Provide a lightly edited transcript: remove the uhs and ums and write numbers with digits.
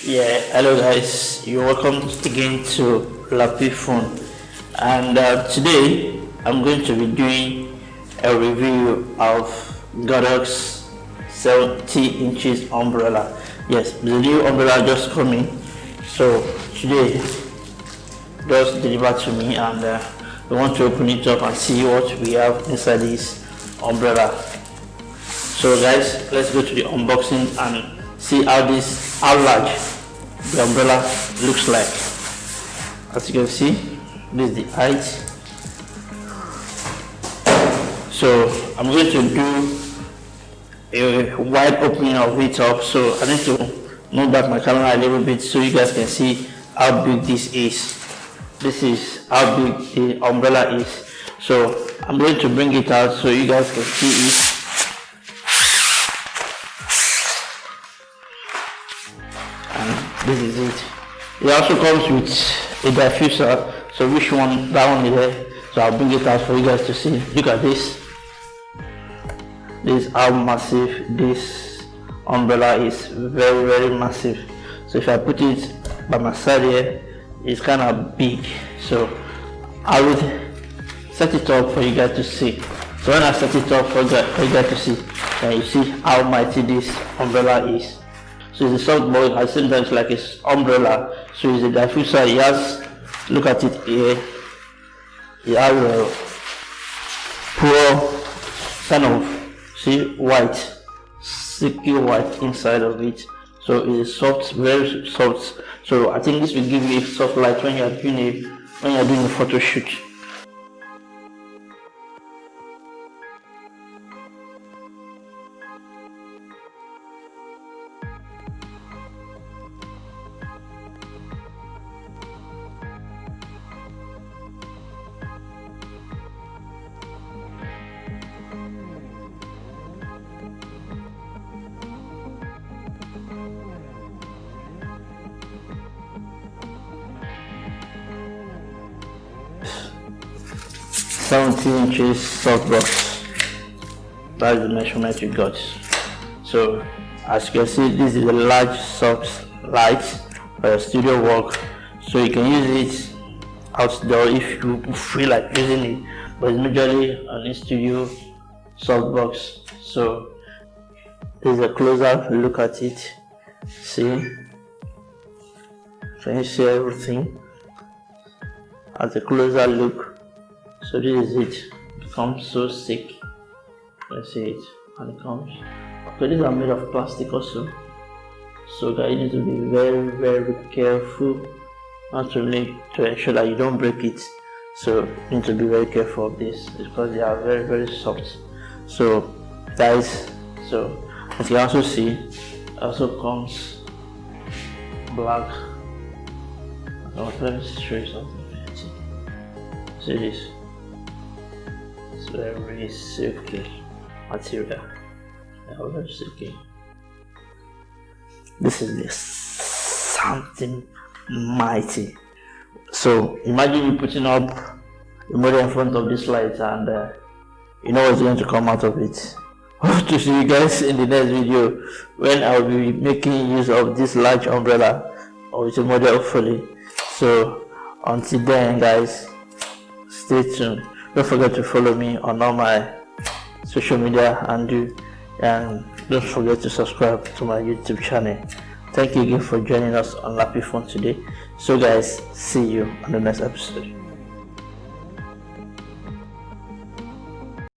Yeah, hello guys, you're welcome again to Lappy Phone, and today I'm going to be doing a review of Godox 70 inches umbrella. Yes, the new umbrella just coming, so today just delivered to me, and we want to open it up and see what we have inside this umbrella. So guys, let's go to the unboxing and see how large the umbrella looks like. As you can see, this is the height. So I'm going to do a wide opening of it up, so I need to move back my camera a little bit so you guys can see how big this is. This is how big the umbrella is. So I'm going to bring it out so you guys can see it. This is it. It also comes with a diffuser, so which one, that one is there, so I'll bring it out for you guys to see. Look at this. This is how massive this umbrella is. Very massive. So if I put it by my side here, it's kind of big, so I would set it up for you guys to see. So when I set it up for you guys to see, then you see how mighty this umbrella is. So it's a softbox, at the same time it's like an umbrella. So it's a diffuser. It has, look at it here, it has a pure kind of, see, white, silky white inside of it. So it is soft, very soft. So I think this will give you a soft light when you are doing a photo shoot. "70 inches softbox." That's the measurement you got. So as you can see, this is a large soft light for your studio work, so you can use it outdoor if you feel like using it, but it's majorly an in-studio softbox. So this is a closer look at it. See, can you see everything at a closer look? So this is it. It comes so thick. Let's see it, and it comes. Okay, these are made of plastic also. So guys, you need to be very careful not to ensure that you don't break it. So you need to be very careful of this because they are very soft. So guys, so as you can also see, it also comes black. Let me show you something. See this. Very silky material. Very silky. This is this something mighty. So imagine you putting up a model in front of this light, and you know what's going to come out of it. Hope to see you guys in the next video when I'll be making use of this large umbrella or with a model, hopefully. So until then guys, stay tuned. Don't forget to follow me on all my social media and don't forget to subscribe to my YouTube channel. Thank you again for joining us on Lappy Phone today. So guys, see you on the next episode.